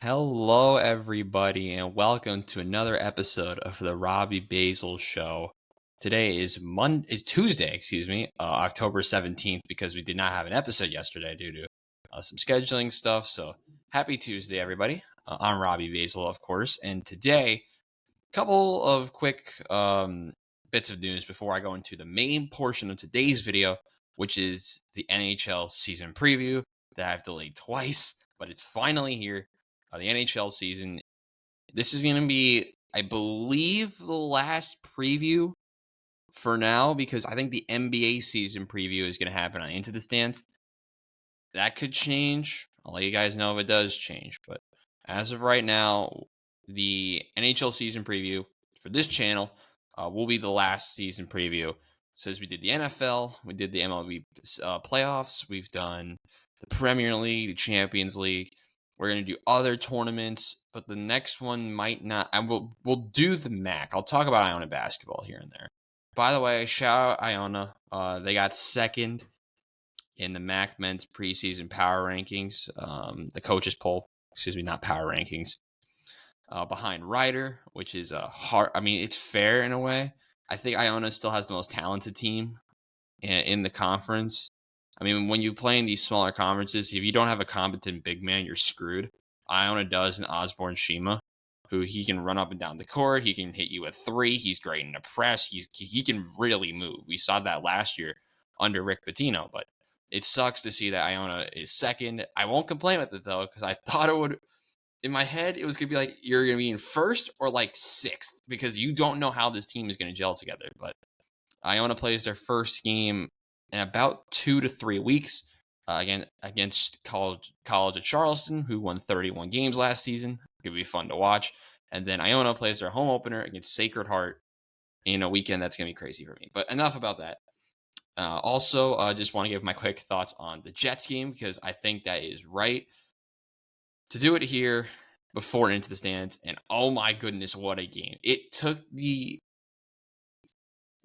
Hello, everybody, and welcome to another episode of the Robbie Basel Show. Today is Tuesday, October 17th, because we did not have an episode yesterday due to some scheduling stuff. So happy Tuesday, everybody. I'm Robbie Basel, of course, and today, a couple of quick bits of news before I go into the main portion of today's video, which is the NHL season preview that I've delayed twice, but it's finally here. The NHL season. This is going to be, I believe, the last preview for now because I think the NBA season preview is going to happen on Into the Stands. That could change. I'll let you guys know if it does change. But as of right now, the NHL season preview for this channel will be the last season preview. Since we did the NFL, we did the MLB playoffs, we've done the Premier League, the Champions League. We're going to do other tournaments, but the next one might not. We'll do the MAC. I'll talk about Iona basketball here and there. By the way, shout out Iona. They got second in the MAC men's preseason power rankings, the coaches poll. Excuse me, not power rankings. Behind Ryder, which is a hard. I mean, it's fair in a way. I think Iona still has the most talented team in the conference. I mean, when you play in these smaller conferences, if you don't have a competent big man, you're screwed. Iona does an Osborne Shima, who he can run up and down the court. He can hit you with three. He's great in the press. He can really move. We saw that last year under Rick Pitino, but it sucks to see that Iona is second. I won't complain with it though, because I thought it would. In my head, it was gonna be like you're gonna be in first or like sixth because you don't know how this team is gonna gel together. But Iona plays their first game in about 2 to 3 weeks again against College of Charleston, who won 31 games last season. It'll be fun to watch. And then Iona plays their home opener against Sacred Heart in a weekend that's going to be crazy for me. But enough about that. Also, I just want to give my quick thoughts on the Jets game because I think that is right to do it here before Into the Stands. And oh my goodness, what a game. It took me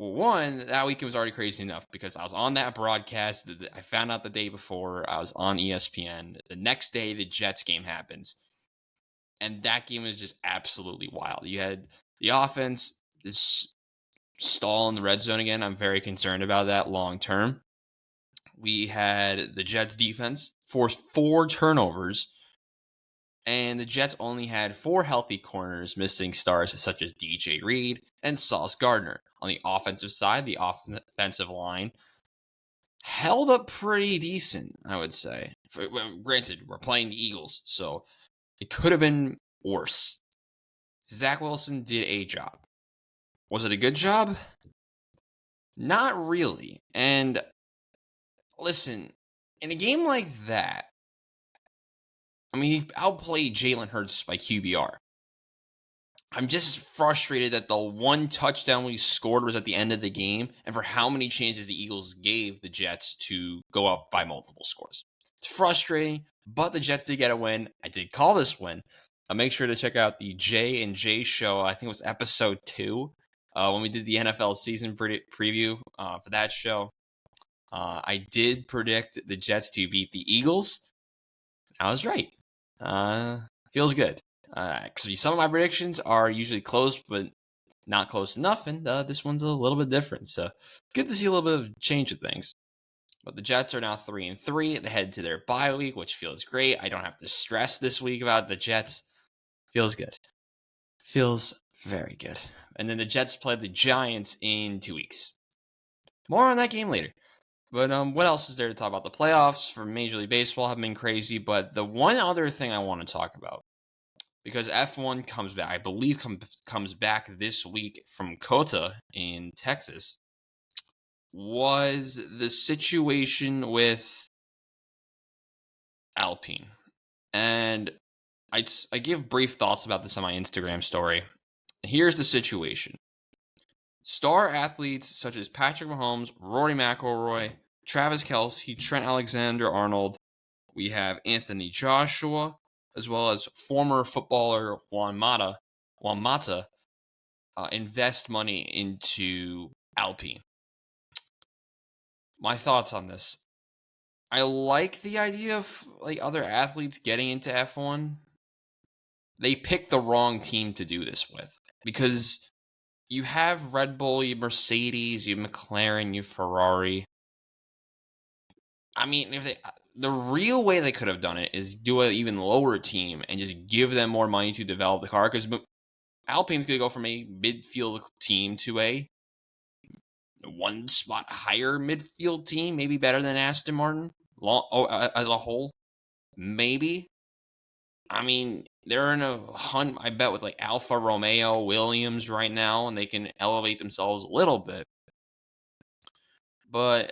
one, that weekend was already crazy enough because I was on that broadcast. I found out the day before. I was on ESPN. The next day, the Jets game happens. And that game was just absolutely wild. You had the offense is stall in the red zone again. I'm very concerned about that long term. We had the Jets defense force 4 turnovers, and the Jets only had 4 healthy corners, missing stars such as DJ Reed and Sauce Gardner. On the offensive side, the offensive line held up pretty decent, I would say. Granted, we're playing the Eagles, so it could have been worse. Zach Wilson did a job. Was it a good job? Not really. And listen, in a game like that, I mean, he outplayed Jalen Hurts by QBR. I'm just frustrated that the one touchdown we scored was at the end of the game, and for how many chances the Eagles gave the Jets to go up by multiple scores. It's frustrating, but the Jets did get a win. I did call this win. Make sure to check out the J and J show. I think it was episode 2 when we did the NFL season preview for that show. I did predict the Jets to beat the Eagles. I was right. Feels good. Because some of my predictions are usually close, but not close enough, and this one's a little bit different. So good to see a little bit of change of things. But the Jets are now 3-3. They head to their bye week, which feels great. I don't have to stress this week about the Jets. Feels good. Feels very good. And then the Jets play the Giants in 2 weeks. More on that game later. But what else is there to talk about? The playoffs for Major League Baseball have been crazy, but the one other thing I want to talk about, because F1 comes back, I believe comes back this week from COTA in Texas, was the situation with Alpine. And I give brief thoughts about this on my Instagram story. Here's the situation. Star athletes such as Patrick Mahomes, Rory McIlroy, Travis Kelce, Trent Alexander-Arnold, we have Anthony Joshua, as well as former footballer Juan Mata invest money into Alpine. My thoughts on this. I like the idea of like other athletes getting into F1. they picked the wrong team to do this with, because you have Red Bull, you have Mercedes, you have McLaren, you have Ferrari. I mean, if the real way they could have done it is do an even lower team and just give them more money to develop the car, because Alpine's going to go from a midfield team to a one spot higher midfield team, maybe better than Aston Martin as a whole. Maybe. I mean, they're in a hunt, I bet, with like Alfa Romeo, Williams right now, and they can elevate themselves a little bit. But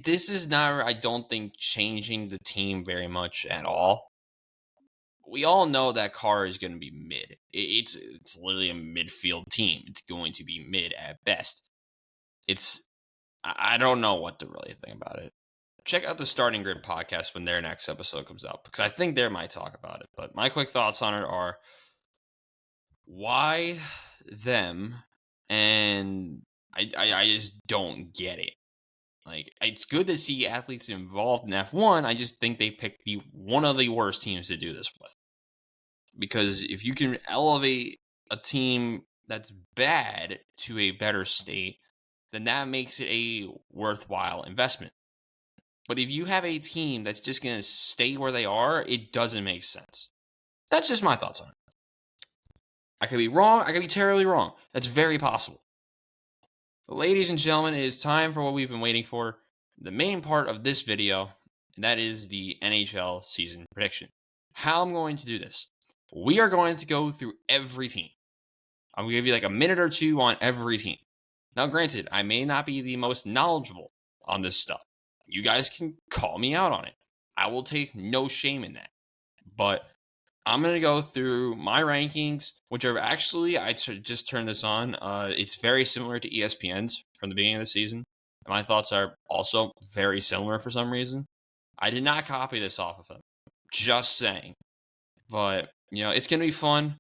this is not, I don't think, changing the team very much at all. We all know that car is going to be mid. It's literally a midfield team. It's going to be mid at best. I don't know what to really think about it. Check out the Starting Grid podcast when their next episode comes out, because I think they might talk about it. But my quick thoughts on it are, why them? And I just don't get it. Like, it's good to see athletes involved in F1. I just think they picked one of the worst teams to do this with. Because if you can elevate a team that's bad to a better state, then that makes it a worthwhile investment. But if you have a team that's just going to stay where they are, it doesn't make sense. That's just my thoughts on it. I could be wrong. I could be terribly wrong. That's very possible. So, ladies and gentlemen, it is time for what we've been waiting for, the main part of this video, and that is the NHL season prediction. How I'm going to do this. We are going to go through every team. I'm going to give you like a minute or two on every team. Now, granted, I may not be the most knowledgeable on this stuff. You guys can call me out on it. I will take no shame in that. But I'm going to go through my rankings, which are actually, I just turned this on. It's very similar to ESPN's from the beginning of the season. My thoughts are also very similar for some reason. I did not copy this off of them. Just saying. But, it's going to be fun.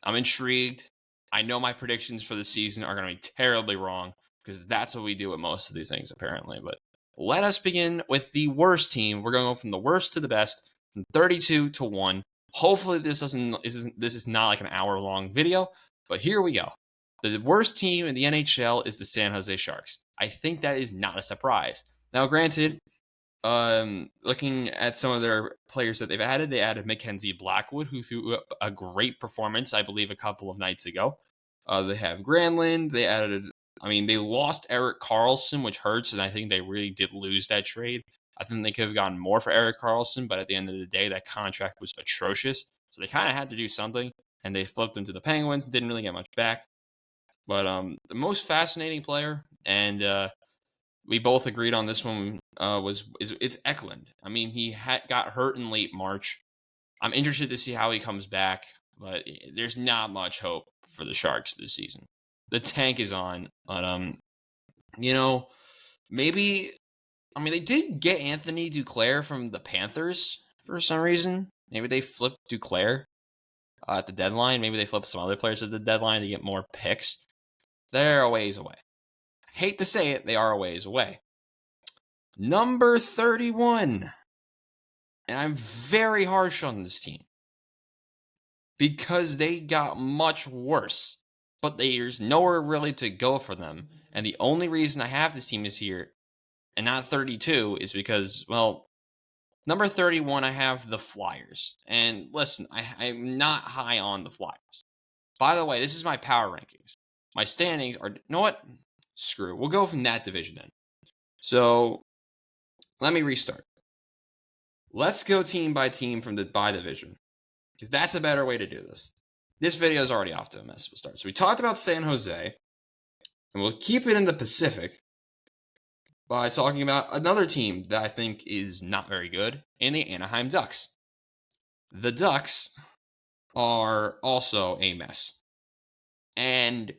I'm intrigued. I know my predictions for the season are going to be terribly wrong, because that's what we do with most of these things, apparently. But let us begin with the worst team. We're going to go from the worst to the best, from 32 to 1. Hopefully this is not like an hour-long video, but here we go. The worst team in the NHL is the San Jose Sharks. I think that is not a surprise. Now, granted, looking at some of their players that they've added, they added Mackenzie Blackwood, who threw up a great performance, I believe, a couple of nights ago. They have Granlund. They lost Erik Karlsson, which hurts, and I think they really did lose that trade. I think they could have gotten more for Erik Karlsson, but at the end of the day, that contract was atrocious. So they kind of had to do something, and they flipped him to the Penguins. Didn't really get much back. But the most fascinating player, and we both agreed on this one, it's Eklund. I mean, he got hurt in late March. I'm interested to see how he comes back, but there's not much hope for the Sharks this season. The tank is on, but maybe. I mean, they did get Anthony Duclair from the Panthers for some reason. Maybe they flipped Duclair at the deadline. Maybe they flipped some other players at the deadline to get more picks. They're a ways away. Hate to say it, they are a ways away. Number 31. And I'm very harsh on this team, because they got much worse. But there's nowhere really to go for them. And the only reason I have this team is here and not 32 is because, well, number 31, I have the Flyers. And listen, I'm not high on the Flyers. By the way, this is my power rankings. My standings are, you know what? Screw. We'll go from that division then. So, let me restart. Let's go team by team from the by division, because that's a better way to do this. This video is already off to a mess of a start. So we talked about San Jose, and we'll keep it in the Pacific by talking about another team that I think is not very good, and the Anaheim Ducks. The Ducks are also a mess. And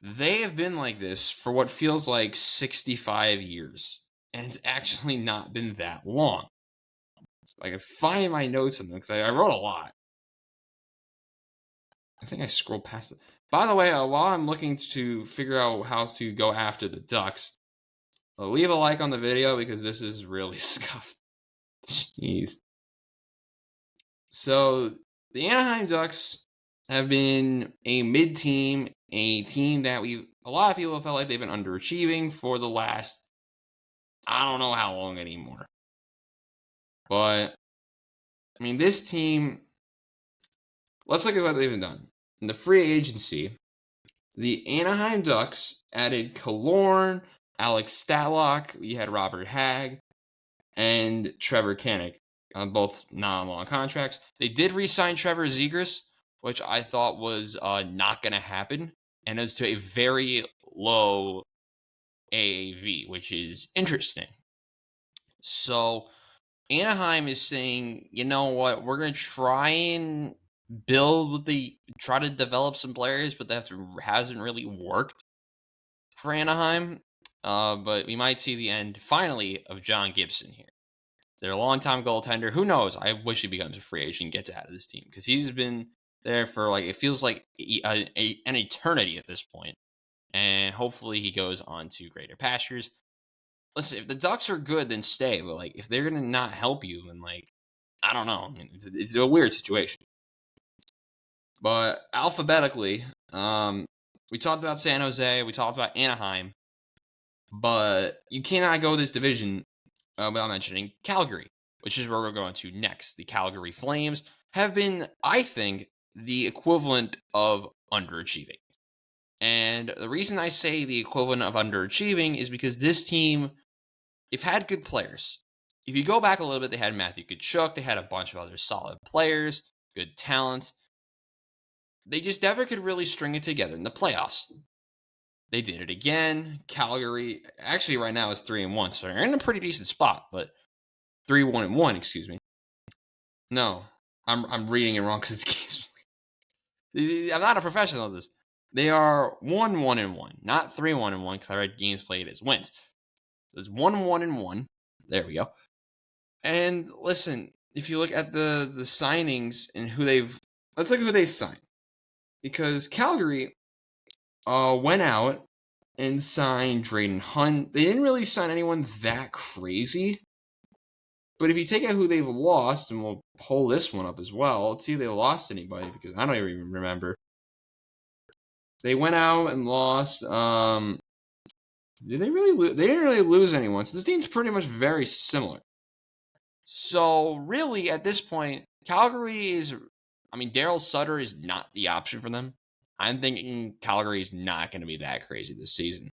they have been like this for what feels like 65 years. And it's actually not been that long. I can find my notes on them, because I wrote a lot. I think I scrolled past it. By the way, while I'm looking to figure out how to go after the Ducks, leave a like on the video, because this is really scuffed. Jeez. So, the Anaheim Ducks have been a mid-team, a team that a lot of people felt like they've been underachieving for the last, I don't know how long anymore. But, I mean, this team, let's look at what they've done. In the free agency, the Anaheim Ducks added Killorn, Alex Statlock, we had Robert Hagg, and Trevor Kanek, both non-long contracts. They did re-sign Trevor Zegras, which I thought was not going to happen, and it was to a very low AAV, which is interesting. So Anaheim is saying, you know what, we're going to try and try to develop some players, but that hasn't really worked for Anaheim. But we might see the end, finally, of John Gibson here. Their longtime goaltender. Who knows? I wish he becomes a free agent and gets out of this team because he's been there for it feels like an eternity at this point. And hopefully he goes on to greater pastures. Listen, if the Ducks are good, then stay. But if they're gonna not help you, then I don't know. I mean, it's a weird situation. But alphabetically, we talked about San Jose, we talked about Anaheim, but you cannot go this division without mentioning Calgary, which is where we're going to next. The Calgary Flames have been, I think, the equivalent of underachieving. And the reason I say the equivalent of underachieving is because this team, they've had good players. If you go back a little bit, they had Matthew Tkachuk, they had a bunch of other solid players, good talent. They just never could really string it together in the playoffs. They did it again. Calgary, actually right now is 3-1, so they're in a pretty decent spot, but 3-1-1, excuse me. No, I'm reading it wrong because it's games played. I'm not a professional at this. They are 1-1-1, not 3-1-1 because I read games played as wins. So it's 1-1-1. There we go. And listen, if you look at the signings and let's look at who they signed. Because Calgary went out and signed Drayden Hunt. They didn't really sign anyone that crazy. But if you take out who they've lost, and we'll pull this one up as well, let's see if they lost anybody, because I don't even remember. They went out and lost. Did they really lose? They didn't really lose anyone. So this team's pretty much very similar. So really, at this point, Calgary is, Daryl Sutter is not the option for them. I'm thinking Calgary is not going to be that crazy this season.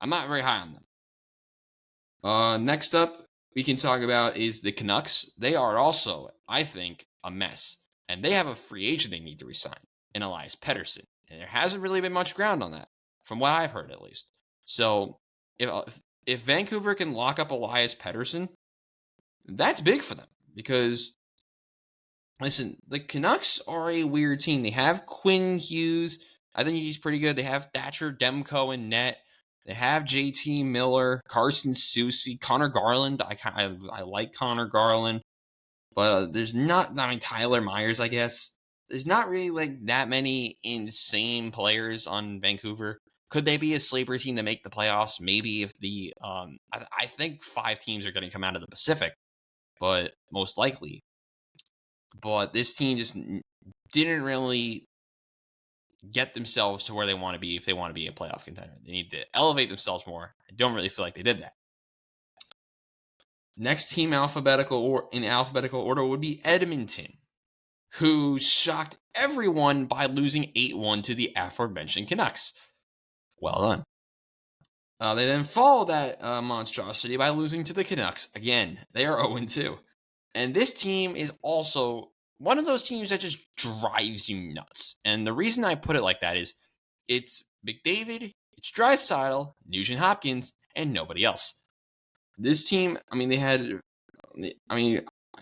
I'm not very high on them. Next up, we can talk about is the Canucks. They are also, I think, a mess. And they have a free agent they need to resign, in Elias Pettersson. And there hasn't really been much ground on that, from what I've heard at least. So if Vancouver can lock up Elias Pettersson, that's big for them. Because, listen, the Canucks are a weird team. They have Quinn Hughes. I think he's pretty good. They have Thatcher Demko in net. They have JT Miller, Carson Soucy, Connor Garland. I like Connor Garland. But there's not, Tyler Myers, I guess. There's not really that many insane players on Vancouver. Could they be a sleeper team to make the playoffs? Maybe if I think 5 teams are going to come out of the Pacific, but most likely. But this team just didn't really get themselves to where they want to be if they want to be a playoff contender. They need to elevate themselves more. I don't really feel like they did that. Next team in alphabetical order would be Edmonton, who shocked everyone by losing 8-1 to the aforementioned Canucks. Well done. They then followed that monstrosity by losing to the Canucks. Again, they are 0-2. And this team is also one of those teams that just drives you nuts. And the reason I put it like that is it's McDavid, it's Draisaitl, Nugent Hopkins, and nobody else. This team, they had,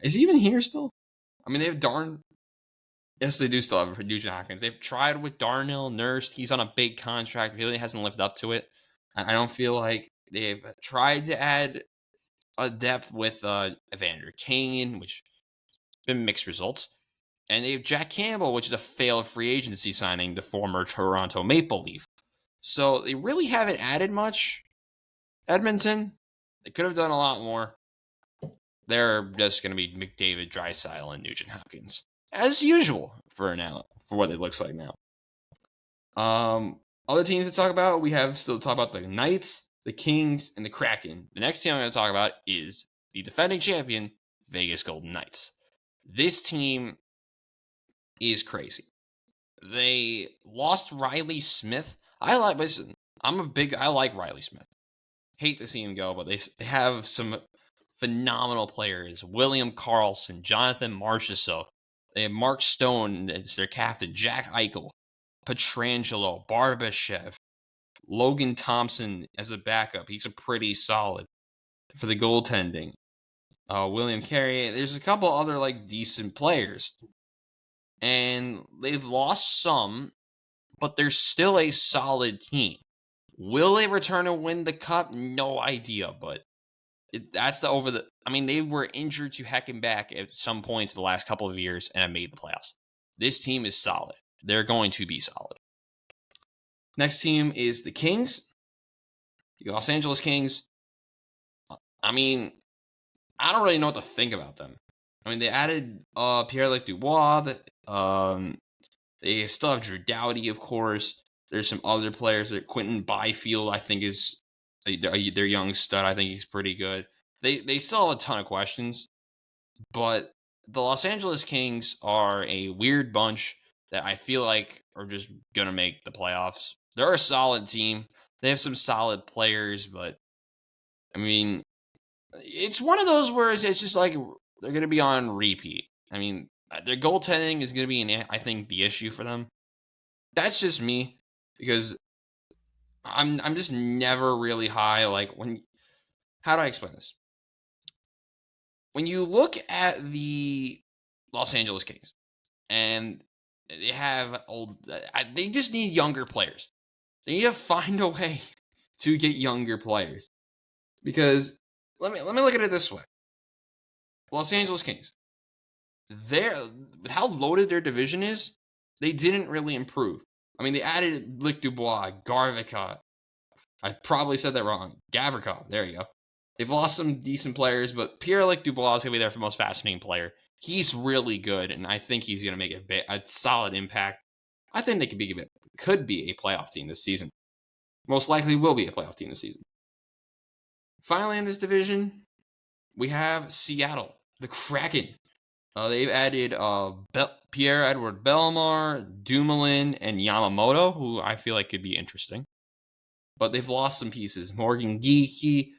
is he even here still? They have yes, they do still have Nugent Hopkins. They've tried with Darnell Nurse. He's on a big contract. Really hasn't lived up to it. I don't feel like they've tried to add a depth with Evander Kane, which has been mixed results. And they have Jack Campbell, which is a failed free agency signing, the former Toronto Maple Leaf. So they really haven't added much. Edmonton, they could have done a lot more. They're just going to be McDavid, Draisaitl, and Nugent Hopkins. as usual for now, for what it looks like now. Other teams to talk about, we have still to talk about the Knights, the Kings, and the Kraken. The next team I'm going to talk about is the defending champion, Vegas Golden Knights. This team is crazy. They lost Riley Smith. I like Riley Smith. Hate to see him go, but they have some phenomenal players. William Karlsson, Jonathan Marchessault. They have Mark Stone as their captain, Jack Eichel, Pietrangelo, Barbashev, Logan Thompson as a backup. He's a pretty solid for the goaltending. William Carey. There's a couple other decent players. And they've lost some, but they're still a solid team. Will they return and win the cup? No idea, but they were injured to heck and back at some points the last couple of years and have made the playoffs. This team is solid. They're going to be solid. Next team is the Kings. The Los Angeles Kings. I don't really know what to think about them. They added Pierre-Luc Dubois. They still have Drew Doughty, of course. There's some other players. Quentin Byfield, I think, is their young stud. I think he's pretty good. They still have a ton of questions, but the Los Angeles Kings are a weird bunch that I feel like are just going to make the playoffs. They're a solid team. They have some solid players, but, it's one of those where it's just like they're going to be on repeat. Their goaltending is going to be, I think, the issue for them. That's just me, because I'm just never really high. How do I explain this? When you look at the Los Angeles Kings, and they have they just need younger players. They need to find a way to get younger players, because let me look at it this way: Los Angeles Kings, how loaded their division is, they didn't really improve. They added Lick Dubois, Garvikot. I probably said that wrong. Gavrikov. There you go. They've lost some decent players, but Pierre-Luc Dubois is going to be there for the most fascinating player. He's really good, and I think he's going to make a solid impact. I think they could be a playoff team this season. Most likely will be a playoff team this season. Finally, in this division, we have Seattle, the Kraken. They've added Pierre-Edouard Bellemare, Dumoulin, and Yamamoto, who I feel like could be interesting. But they've lost some pieces. Morgan Geekie,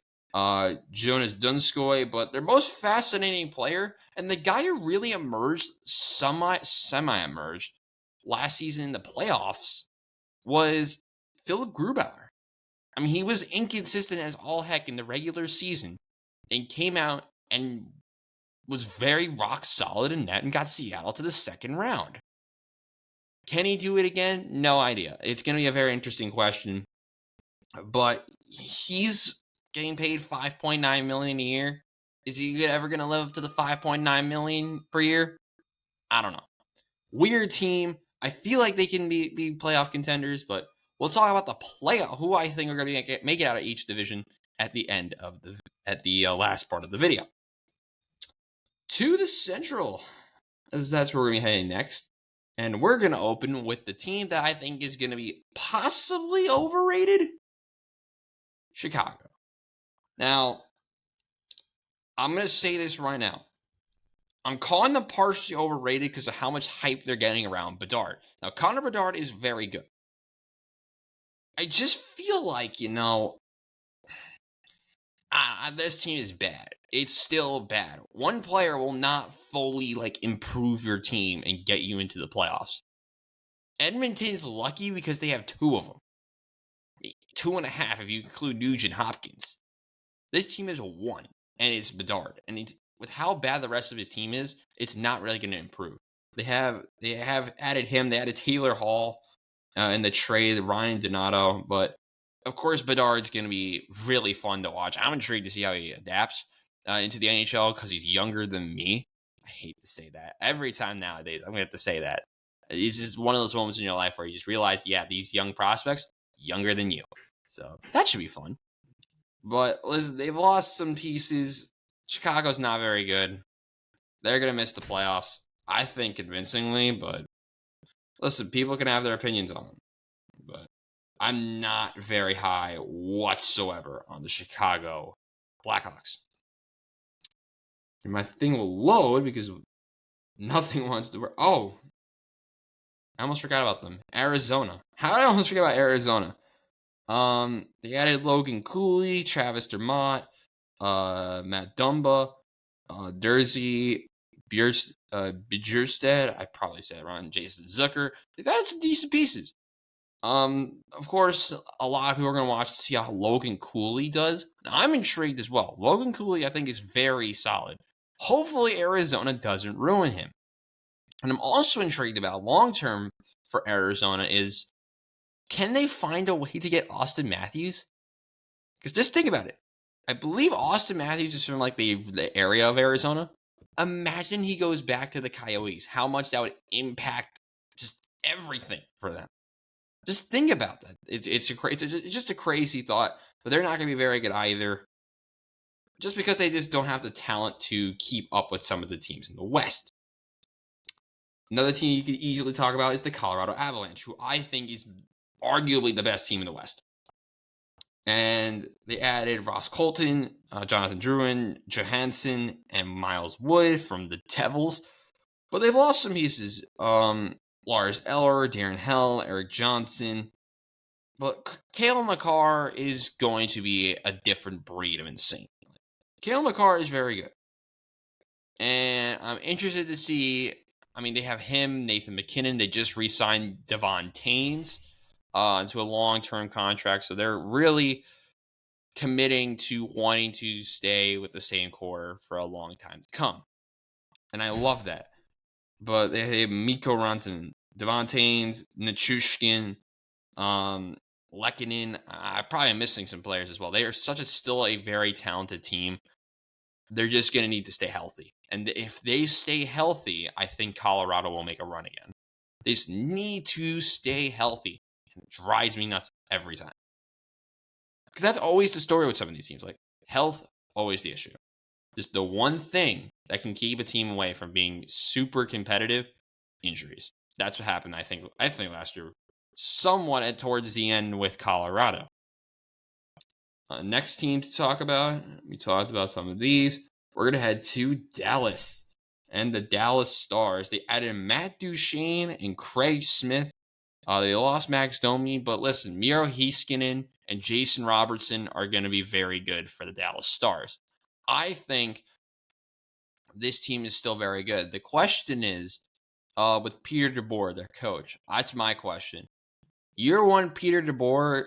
Jonas Dunskoy, but their most fascinating player, and the guy who really emerged, semi-emerged last season in the playoffs, was Philip Grubauer. He was inconsistent as all heck in the regular season, and came out and was very rock solid in net and got Seattle to the second round. Can he do it again? No idea. It's going to be a very interesting question. But he's getting paid $5.9 million a year. Is he ever going to live up to the $5.9 million per year? I don't know. Weird team. I feel like they can be playoff contenders, but we'll talk about the playoff, who I think are going to make it out of each division at the end of the last part of the video. To the Central, as that's where we're going to be heading next. And we're going to open with the team that I think is going to be possibly overrated. Chicago. Now, I'm going to say this right now. I'm calling them partially overrated because of how much hype they're getting around Bedard. Now, Connor Bedard is very good. I just feel like, this team is bad. It's still bad. One player will not fully, improve your team and get you into the playoffs. Edmonton's lucky because they have two of them. 2.5 if you include Nugent Hopkins. This team is 1, and it's Bedard. And with how bad the rest of his team is, it's not really going to improve. They have added him. They added Taylor Hall in the trade, Ryan Donato. But, of course, Bedard's going to be really fun to watch. I'm intrigued to see how he adapts into the NHL because he's younger than me. I hate to say that. Every time nowadays, I'm going to have to say that. It's just one of those moments in your life where you just realize, yeah, these young prospects, younger than you. So that should be fun. But listen, they've lost some pieces. Chicago's not very good. They're going to miss the playoffs. I think convincingly, but listen, people can have their opinions on him. But I'm not very high whatsoever on the Chicago Blackhawks. And my thing will load because nothing wants to work. Oh, I almost forgot about them. Arizona. How did I almost forget about Arizona? They added Logan Cooley, Travis Dermott, Matt Dumba, Dersey, Bjurstead. I probably said it wrong. Jason Zucker. They've added some decent pieces. Of course, a lot of people are going to watch to see how Logan Cooley does. And I'm intrigued as well. Logan Cooley, I think, is very solid. Hopefully, Arizona doesn't ruin him. And I'm also intrigued about long term for Arizona is, can they find a way to get Austin Matthews? Because just think about it. I believe Austin Matthews is from like the area of Arizona. Imagine he goes back to the Coyotes. How much that would impact just everything for them. Just think about that. It's just a crazy thought, but they're not going to be very good either. Just because they just don't have the talent to keep up with some of the teams in the West. Another team you could easily talk about is the Colorado Avalanche, who I think is arguably the best team in the West. And they added Ross Colton, Jonathan Drouin, Johansson, and Miles Wood from the Devils. But they've lost some pieces. Lars Eller, Darren Hell, Eric Johnson. But Cale Makar is going to be a different breed of insane. Cale Makar is very good. And I'm interested to see. I mean, they have him, Nathan McKinnon. They just re-signed Devon Taines into a long-term contract. So they're really committing to wanting to stay with the same core for a long time to come. And I love that. But they have Mikko Rantanen, Devon Taines, Nichushkin, Lehkonen. I probably am missing some players as well. They are still a very talented team. They're just going to need to stay healthy. And if they stay healthy, I think Colorado will make a run again. They just need to stay healthy. And it drives me nuts every time. Because that's always the story with some of these teams. Like, health, always the issue. Just the one thing that can keep a team away from being super competitive, injuries. That's what happened, I think last year, somewhat towards the end with Colorado. Next team to talk about, we talked about some of these. We're going to head to Dallas and the Dallas Stars. They added Matt Duchene and Craig Smith. They lost Max Domi, but listen, Miro Heiskanen and Jason Robertson are going to be very good for the Dallas Stars. I think this team is still very good. The question is, with Peter DeBoer, their coach, that's my question. Year one, Peter DeBoer,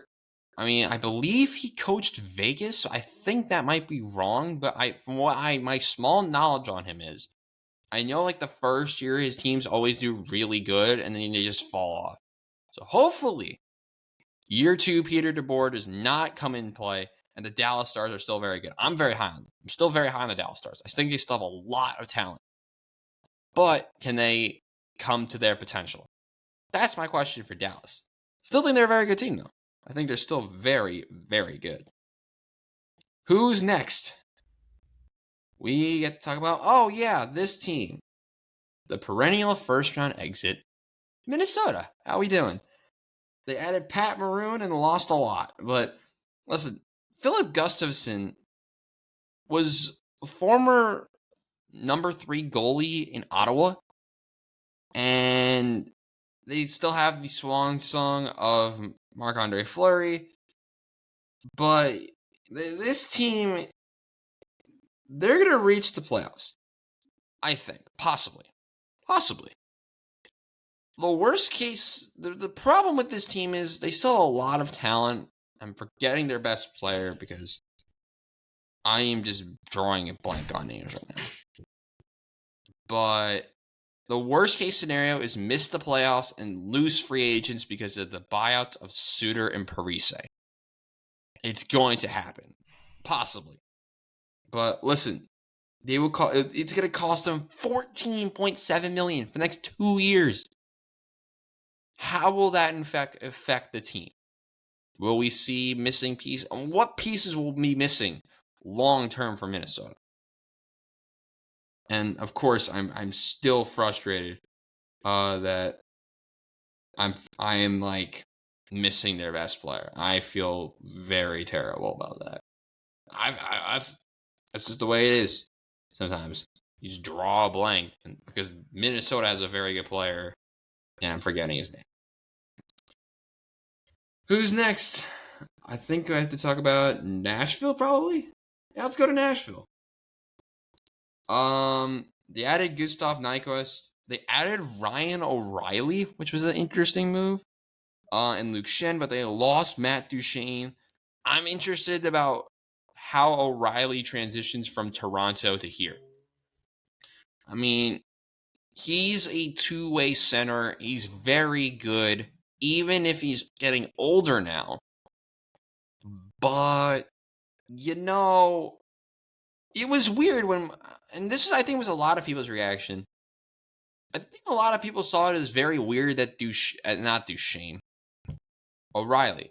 I mean, I believe he coached Vegas. So I think that might be wrong, but from what my small knowledge on him is, I know like the first year his teams always do really good and then they just fall off. So hopefully, year two, Peter DeBoer does not come in play, and the Dallas Stars are still very good. I'm very high on them. I'm still very high on the Dallas Stars. I think they still have a lot of talent. But can they come to their potential? That's my question for Dallas. Still think they're a very good team, though. I think they're still very, very good. Who's next? We get to talk about, oh yeah, this team. The perennial first-round exit, Minnesota. How we doing? They added Pat Maroon and lost a lot. But listen, Philip Gustafson was a former number 3 goalie in Ottawa. And they still have the swan song of Marc-Andre Fleury. But this team, they're going to reach the playoffs. I think. Possibly. The worst case, the problem with this team is they still have a lot of talent. I'm forgetting their best player because I am just drawing a blank on names right now. But the worst case scenario is miss the playoffs and lose free agents because of the buyout of Suter and Parise. It's going to happen. Possibly. But listen, it's going to cost them $14.7 million for the next 2 years. How will that affect the team? Will we see missing pieces? What pieces will be missing long term for Minnesota? And of course, I'm still frustrated that I am like missing their best player. I feel very terrible about that. That's just the way it is. Sometimes you just draw a blank, and because Minnesota has a very good player, and I'm forgetting his name. Who's next? I think I have to talk about Nashville, probably. Yeah, let's go to Nashville. They added Gustav Nyquist. They added Ryan O'Reilly, which was an interesting move. And Luke Shen, but they lost Matt Duchene. I'm interested about how O'Reilly transitions from Toronto to here. I mean, he's a two-way center. He's very good, even if he's getting older now. But, it was weird when, and this is, I think, was a lot of people's reaction. I think a lot of people saw it as very weird that not Duchene, O'Reilly.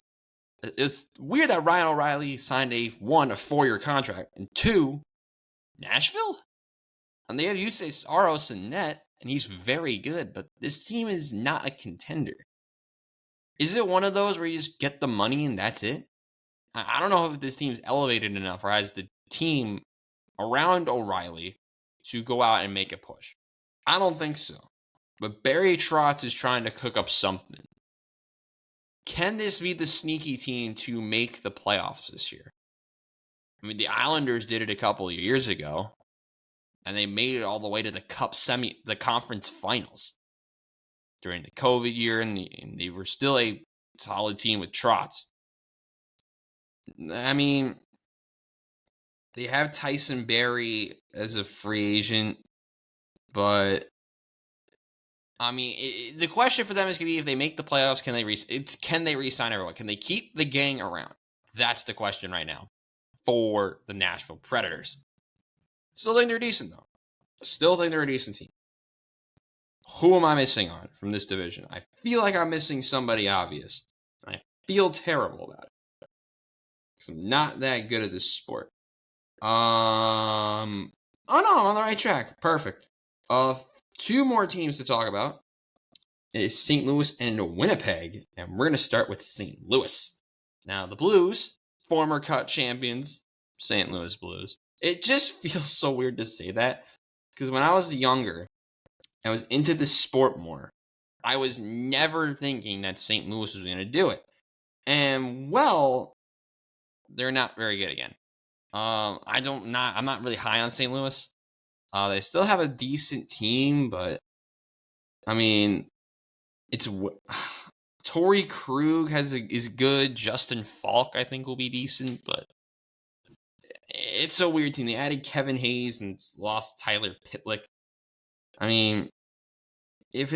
It's weird that Ryan O'Reilly signed a 4-year contract, and 2, Nashville? And they have Yusei Saros in net, and he's very good, but this team is not a contender. Is it one of those where you just get the money and that's it? I don't know if this team's elevated enough or has the team around O'Reilly to go out and make a push. I don't think so. But Barry Trotz is trying to cook up something. Can this be the sneaky team to make the playoffs this year? I mean, the Islanders did it a couple of years ago, and they made it all the way to the conference finals during the COVID year, and they were still a solid team with Trotz. I mean, they have Tyson Barrie as a free agent, but I mean, the question for them is going to be if they make the playoffs, can they re-sign everyone? Can they keep the gang around? That's the question right now for the Nashville Predators. Still think they're decent, though. Still think they're a decent team. Who am I missing on from this division? I feel like I'm missing somebody obvious. I feel terrible about it. Because I'm not that good at this sport. Oh no, I'm on the right track. Perfect. 2 more teams to talk about is St. Louis and Winnipeg, and we're going to start with St. Louis. Now, the Blues, former Cup champions, St. Louis Blues. It just feels so weird to say that, because when I was younger, I was into the sport more. I was never thinking that St. Louis was going to do it. And, well, they're not very good again. I'm not really high on St. Louis. They still have a decent team, but I mean, it's Torrey Krug is good. Justin Falk, I think, will be decent, but it's a weird team. They added Kevin Hayes and lost Tyler Pitlick. I mean, if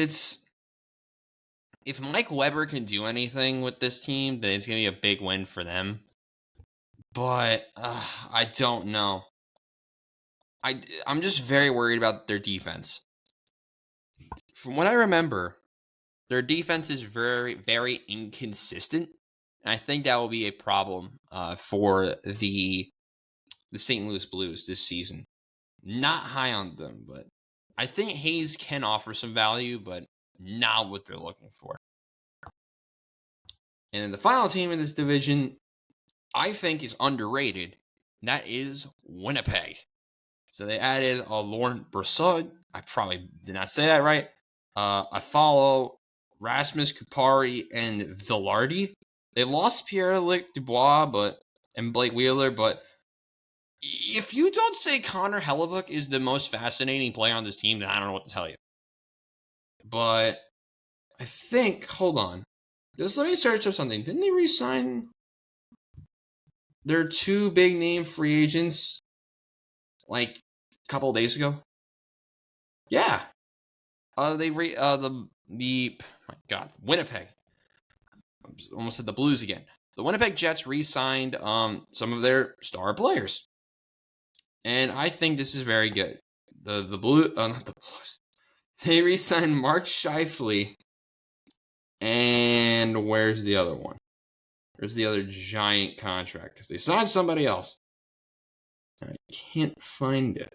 Mike Weber can do anything with this team, then it's gonna be a big win for them. But I don't know. I'm just very worried about their defense. From what I remember, their defense is very, very inconsistent. And I think that will be a problem for the St. Louis Blues this season. Not high on them, but I think Hayes can offer some value, but not what they're looking for. And then the final team in this division, I think, is underrated. And that is Winnipeg. So they added Laurent Brossoit. I probably did not say that right. I follow Rasmus Kupari and Villardi. They lost Pierre-Luc Dubois and Blake Wheeler, but if you don't say Connor Hellebuck is the most fascinating player on this team, then I don't know what to tell you. But I think, hold on. Just let me search up something. Didn't they re-sign their 2 big name free agents like a couple of days ago? Yeah. Winnipeg. I almost said the Blues again. The Winnipeg Jets re-signed some of their star players, and I think this is very good. Not the Blues. They re-signed Mark Scheifele, and where's the other one? Where's the other giant contract? Because they signed somebody else. I can't find it.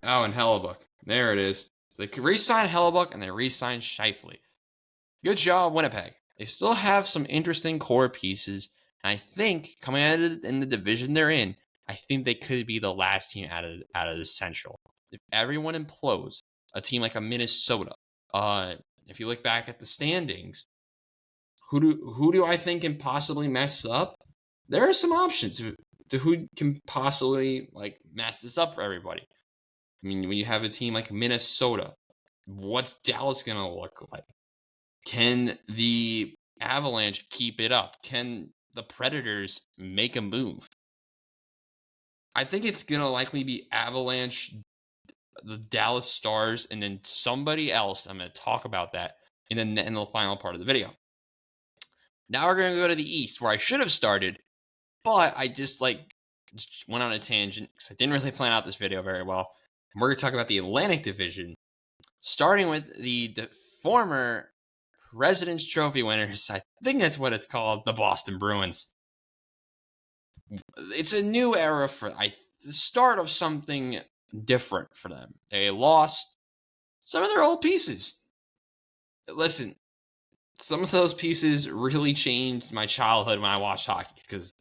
Oh, and Hellebuck. There it is. So they re-signed Hellebuck and they re-signed Scheifele. Good job, Winnipeg. They still have some interesting core pieces. And I think coming out of in the division they're in, I think they could be the last team out of the Central. If everyone implodes, a team like a Minnesota, if you look back at the standings, who do I think can possibly mess up? There are some options to who can possibly like mess this up for everybody. I mean, when you have a team like Minnesota, what's Dallas gonna look like? Can the Avalanche keep it up? Can the Predators make a move? I think it's gonna likely be Avalanche, the Dallas Stars, and then somebody else. I'm gonna talk about that in the final part of the video. Now we're gonna go to the East, where I should have started, but I just went on a tangent because I didn't really plan out this video very well. And we're gonna talk about the Atlantic Division, starting with the former President's Trophy winners. I think that's what it's called, the Boston Bruins. It's a new era for the start of something different for them. They lost some of their old pieces. Listen, some of those pieces really changed my childhood when I watched hockey, because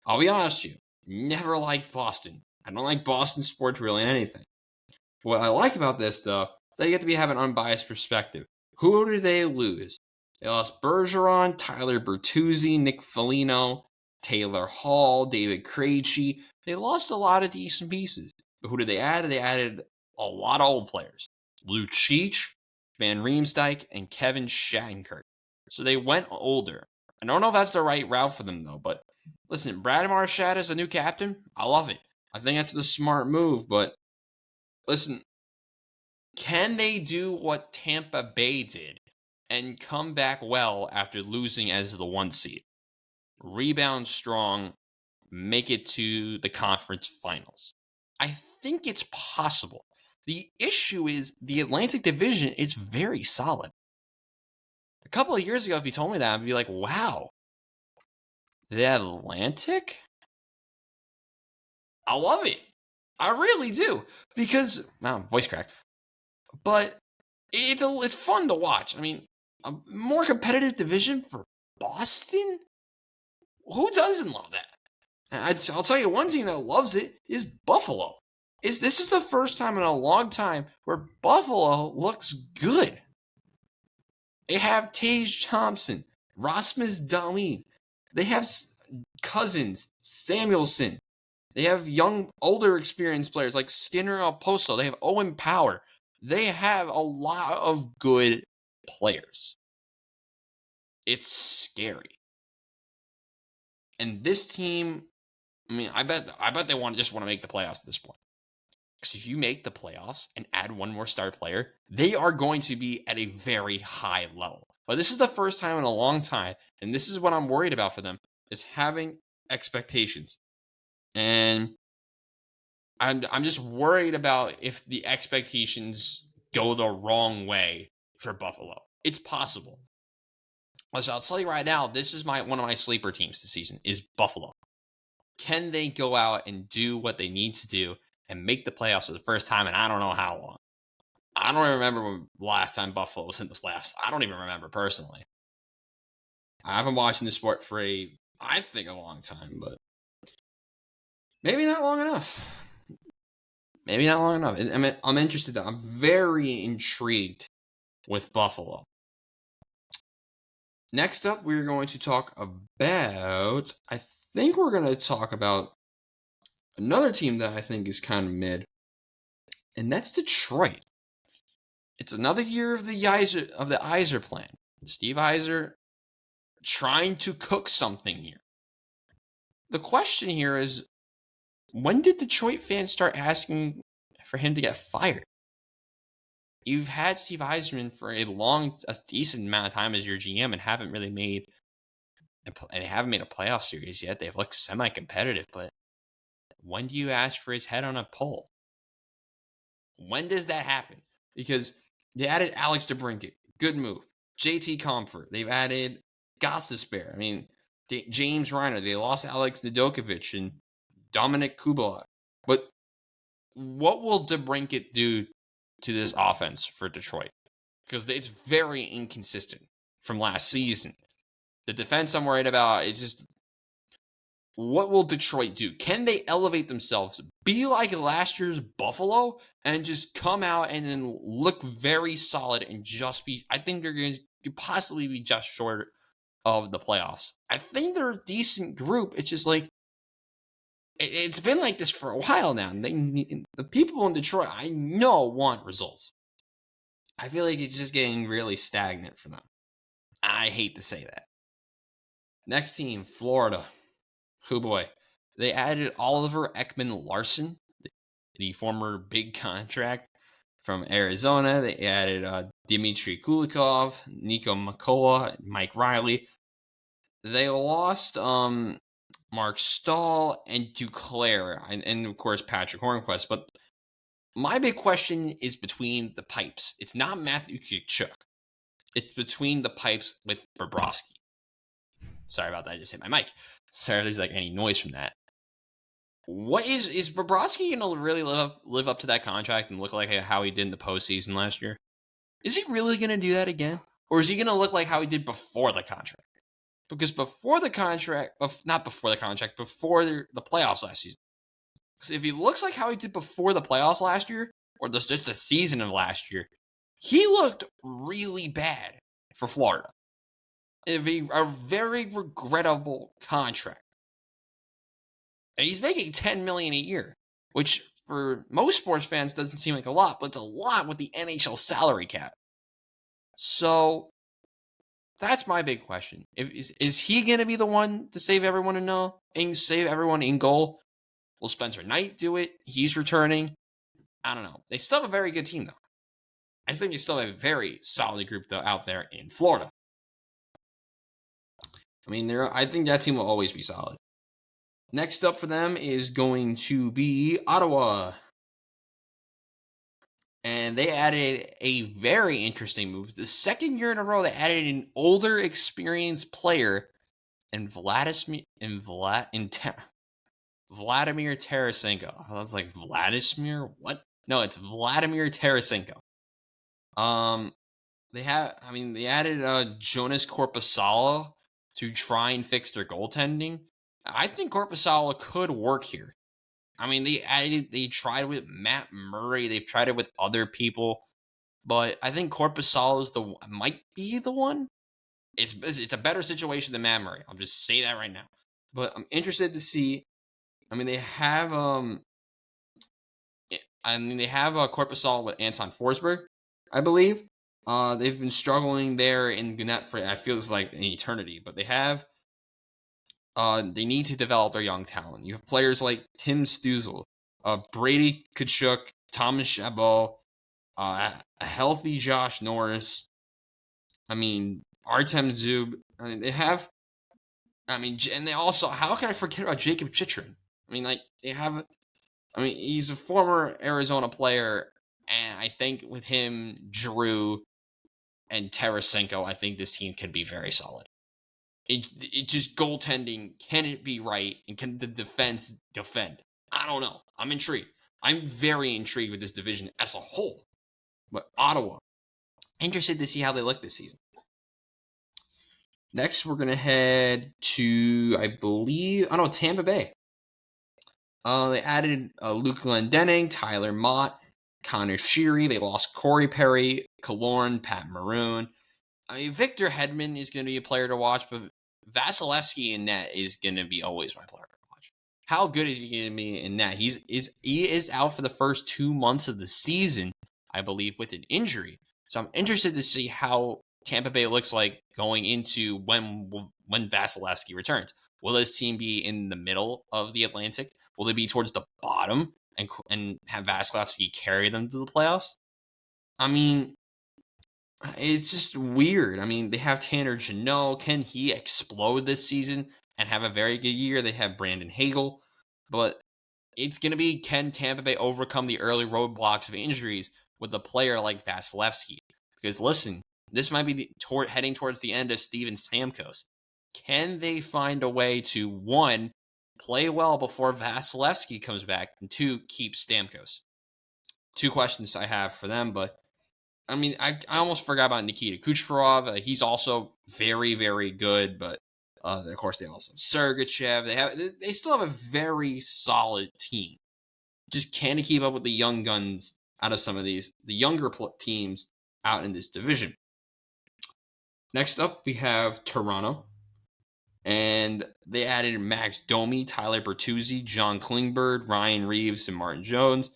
I'll be honest with you, never liked Boston. I don't like Boston sports really anything. What I like about this, though, is that you get to have an unbiased perspective. Who did they lose? They lost Bergeron, Tyler Bertuzzi, Nick Foligno, Taylor Hall, David Krejci. They lost a lot of decent pieces. But who did they add? They added a lot of old players. Lucic, Van Riemsdyk, and Kevin Shattenkirk. So they went older. I don't know if that's the right route for them, though. But listen, Brad Marchand is the new captain. I love it. I think that's the smart move. But listen, can they do what Tampa Bay did and come back well after losing as the 1 seed? Rebound strong, make it to the conference finals. I think it's possible. The issue is the Atlantic Division is very solid. A couple of years ago, if you told me that, I'd be like, wow, the Atlantic? I love it. I really do. Because, voice crack. But it's fun to watch. I mean, a more competitive division for Boston? Who doesn't love that? I'll tell you one team that loves it is Buffalo. This is the first time in a long time where Buffalo looks good. They have Tage Thompson, Rasmus Dahlin. They have Cousins, Samuelson. They have young, older, experienced players like Skinner Alposo. They have Owen Power. They have a lot of good players. It's scary. And this team, I mean, I bet they just want to make the playoffs at this point. Because if you make the playoffs and add one more star player, they are going to be at a very high level. But this is the first time in a long time, and this is what I'm worried about for them, is having expectations. And I'm just worried about if the expectations go the wrong way for Buffalo. It's possible. So I'll tell you right now, this is one of my sleeper teams this season is Buffalo. Can they go out and do what they need to do and make the playoffs for the first time in I don't know how long? I don't remember when last time Buffalo was in the playoffs. I don't even remember personally. I haven't watched the sport for I think a long time, but maybe not long enough. Maybe not long enough. I mean, I'm interested. I'm very intrigued with Buffalo. Next up, we're going to talk about, I think we're going to talk about another team that I think is kind of and that's Detroit. It's another year of the Yzer plan. Steve Yzer trying to cook something here. The question here is, when did Detroit fans start asking for him to get fired? You've had Steve Yzerman for a decent amount of time as your GM and haven't made a playoff series yet. They've looked semi-competitive, but when do you ask for his head on a pole? When does that happen? Because they added Alex DeBrincat. Good move. JT Comfort. They've added Gostisbehere. I mean, James Reiner. They lost Alex Nedokovich and Dominic Kubalik. But what will DeBrincat do to this offense for Detroit? Because it's very inconsistent from last season. The defense I'm worried about, it's just, what will Detroit do? Can they elevate themselves, be like last year's Buffalo, and just come out and then look very solid and just be, I think they're going to possibly be just short of the playoffs. I think they're a decent group. It's just like, it's been like this for a while now. The people in Detroit, I know, want results. I feel like it's just getting really stagnant for them. I hate to say that. Next team, Florida. Oh boy. They added Oliver Ekman-Larsson, the former big contract from Arizona. They added Dmitry Kulikov, Nico Makola, Mike Riley. They lost Mark Stahl and Duclair, and of course Patrick Hornquist. But my big question is between the pipes. It's not Matthew Tkachuk. It's between the pipes with Bobrovsky. Sorry about that. I just hit my mic. Sorry if there's like any noise from that. What is Bobrovsky gonna really live up to that contract and look like how he did in the postseason last year? Is he really gonna do that again, or is he gonna look like how he did before the contract? Because before the contract, not before the contract, before the playoffs last season. Because if he looks like how he did before the playoffs last year, or just the season of last year, he looked really bad for Florida. A very regrettable contract. And he's making $10 million a year, which for most sports fans doesn't seem like a lot, but it's a lot with the NHL salary cap. So that's my big question. Is he going to be the one to save everyone save everyone in goal? Will Spencer Knight do it? He's returning. I don't know. They still have a very good team, though. I think they still have a very solid group, though, out there in Florida. I mean, I think that team will always be solid. Next up for them is going to be Ottawa. And they added a very interesting move. The second year in a row, they added an older, experienced player in Vladimir Tarasenko. I was like, Vladimir? What? No, it's Vladimir Tarasenko. They added Jonas Korpisalo to try and fix their goaltending. I think Korpisalo could work here. I mean, they tried with Matt Murray. They've tried it with other people, but I think Korpisalo might be the one. It's a better situation than Matt Murray. I'll just say that right now. But I'm interested to see. I mean, they have Korpisalo with Anton Forsberg, I believe. They've been struggling there in Gannett for, I feel it's like an eternity, but they need to develop their young talent. You have players like Tim Stützle, Brady Tkachuk, Thomas Chabot, a healthy Josh Norris. I mean, Artem Zub. I mean, and they also, how can I forget about Jacob Chychrun? I mean, he's a former Arizona player, and I think with him, Drew, and Tarasenko, I think this team can be very solid. It just goaltending, can it be right? And can the defense defend? I don't know. I'm intrigued. I'm very intrigued with this division as a whole. But Ottawa, interested to see how they look this season. Next, we're going to head to, Tampa Bay. They added Luke Glendening, Tyler Mott, Connor Sheary. They lost Corey Perry, Killorn, Pat Maroon. I mean, Victor Hedman is going to be a player to watch, but Vasilevsky in net is going to be always my player to watch. How good is he going to be in net? He is out for the first 2 months of the season, I believe, with an injury. So I'm interested to see how Tampa Bay looks like going into when Vasilevsky returns. Will this team be in the middle of the Atlantic? Will they be towards the bottom and have Vasilevsky carry them to the playoffs? I mean, it's just weird. I mean, they have Tanner Jeannot. Can he explode this season and have a very good year? They have Brandon Hagel. But it's going to be, can Tampa Bay overcome the early roadblocks of injuries with a player like Vasilevsky? Because listen, this might be heading towards the end of Steven Stamkos. Can they find a way to, one, play well before Vasilevsky comes back, and 2, keep Stamkos. 2 questions I have for them, but I mean, I almost forgot about Nikita Kucherov. He's also very, very good, but of course they also have Sergachev. They still have a very solid team. Just can't keep up with the young guns out of some of the younger teams out in this division. Next up, we have Toronto, and they added Max Domi, Tyler Bertuzzi, John Klingberg, Ryan Reeves, and Martin Jones.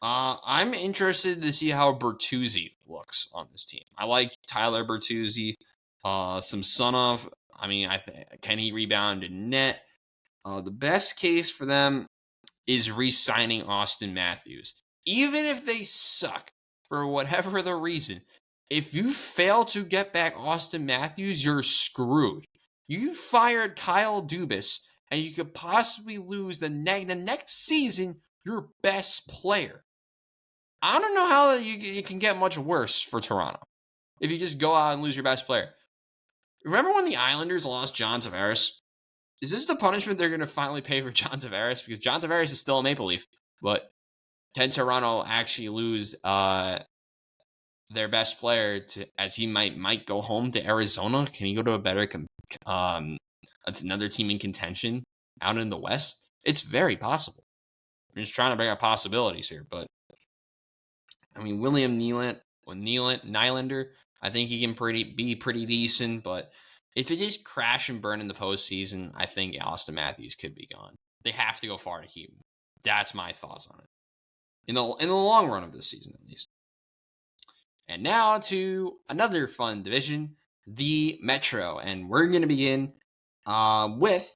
I'm interested to see how Bertuzzi looks on this team. I like Tyler Bertuzzi. Samsonov, I mean, can he rebound in net? The best case for them is re-signing Austin Matthews. Even if they suck for whatever the reason, if you fail to get back Austin Matthews, you're screwed. You fired Kyle Dubas, and you could possibly lose the next season your best player. I don't know how you can get much worse for Toronto if you just go out and lose your best player. Remember when the Islanders lost John Tavares? Is this the punishment they're going to finally pay for John Tavares? Because John Tavares is still a Maple Leaf. But can Toronto actually lose their best player as he might go home to Arizona? Can he go to a better it's another team in contention out in the West? It's very possible. I'm just trying to bring up possibilities here, but I mean, William Nylander, I think he can be pretty decent, but if it just crash and burn in the postseason, I think Austin Matthews could be gone. They have to go far to keep him. That's my thoughts on it. In the long run of this season, at least. And now to another fun division, the Metro. And we're going to begin with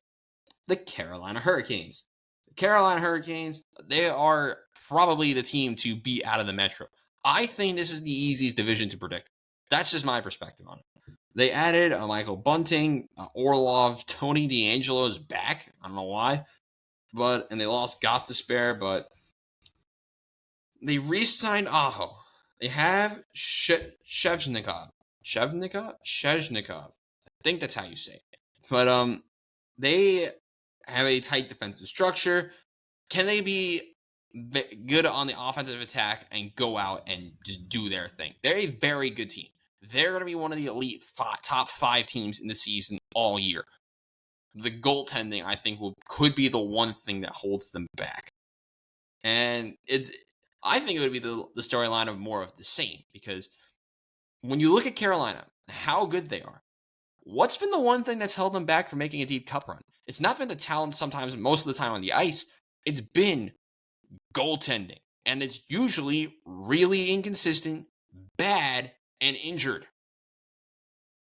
the Carolina Hurricanes. The Carolina Hurricanes, they are probably the team to beat out of the Metro. I think this is the easiest division to predict. That's just my perspective on it. They added Michael Bunting, Orlov, Tony DeAngelo is back. I don't know why. And they lost Gothisbehere, but they re-signed Aho. They have Shevchnikov. I think that's how you say it. But they have a tight defensive structure. Can they be good on the offensive attack and go out and just do their thing? They're a very good team. They're going to be one of the elite top 5 teams in the season all year. The goaltending, I think, could be the one thing that holds them back. And I think it would be the storyline of more of the same, because when you look at Carolina, how good they are, what's been the one thing that's held them back from making a deep cup run? It's not been the talent sometimes, most of the time on the ice. It's been goaltending. And it's usually really inconsistent, bad, and injured.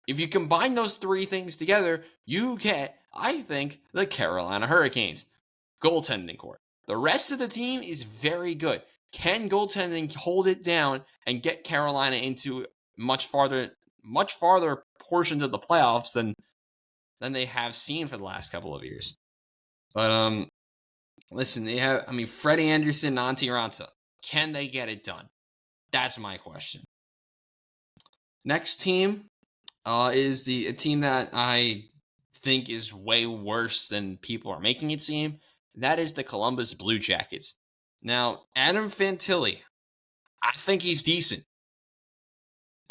If you combine those 3 things together, you get, I think, the Carolina Hurricanes. Goaltending core. The rest of the team is very good. Can goaltending hold it down and get Carolina into much farther portions of the playoffs than they have seen for the last couple of years? But listen, they have, Freddie Anderson, Antti Raanta. Can they get it done? That's my question. Next team is a team that I think is way worse than people are making it seem. And that is the Columbus Blue Jackets. Now, Adam Fantilli, I think he's decent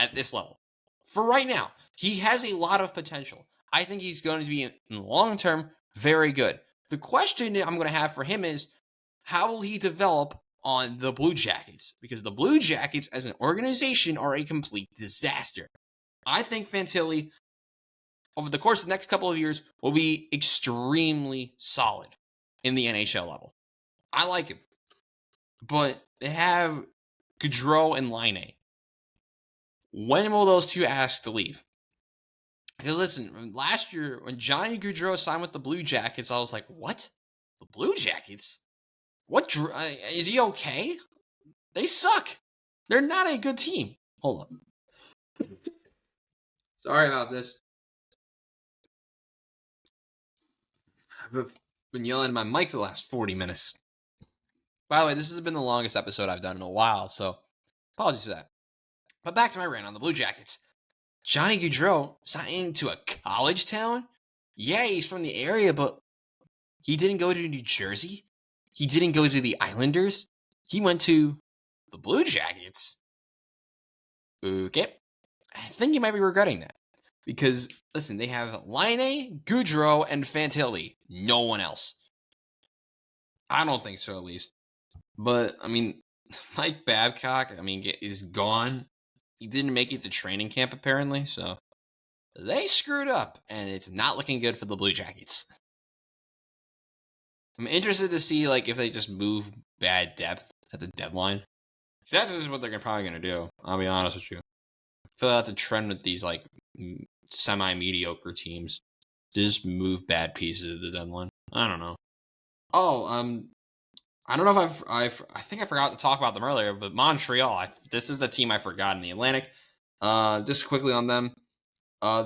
at this level. For right now, he has a lot of potential. I think he's going to be, in the long term, very good. The question I'm going to have for him is, how will he develop on the Blue Jackets? Because the Blue Jackets, as an organization, are a complete disaster. I think Fantilli, over the course of the next couple of years, will be extremely solid in the NHL level. I like him. But they have Gaudreau and Laine. When will those 2 ask to leave? Because listen, last year when Johnny Gaudreau signed with the Blue Jackets, I was like, what? The Blue Jackets? What? Is he okay? They suck. They're not a good team. Hold up. Sorry about this. I've been yelling at my mic for the last 40 minutes. By the way, this has been the longest episode I've done in a while, so apologies for that. But back to my rant on the Blue Jackets. Johnny Gaudreau signed to a college town? Yeah, he's from the area, but He didn't go to New Jersey. He didn't go to the Islanders. He went to the Blue Jackets. Okay. I think you might be regretting that. Because, listen, they have Laine, Goudreau, and Fantilli. No one else. I don't think so, at least. But, I mean, Mike Babcock, is gone. He didn't make it to training camp, apparently, so they screwed up, and it's not looking good for the Blue Jackets. I'm interested to see, if they just move bad depth at the deadline. That's just what they're probably going to do, I'll be honest with you. I feel like that's a trend with these, semi-mediocre teams. To just move bad pieces at the deadline. I don't know. Oh, I don't know if I think I forgot to talk about them earlier, but Montreal, this is the team I forgot in the Atlantic. Just quickly on them.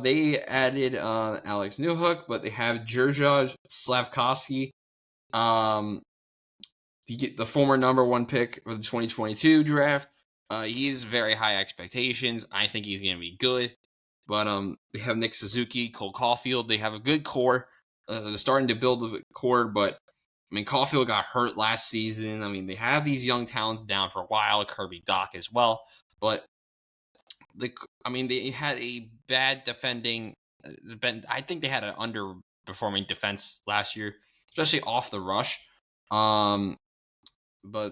They added Alex Newhook, but they have Georgios Slavkovsky, the former number 1 pick for the 2022 draft. He has very high expectations. I think he's going to be good. But they have Nick Suzuki, Cole Caulfield. They have a good core. They're starting to build the core, but Caulfield got hurt last season. They have these young talents down for a while. Kirby Dach as well, but they had a bad defending. I think they had an underperforming defense last year, especially off the rush. But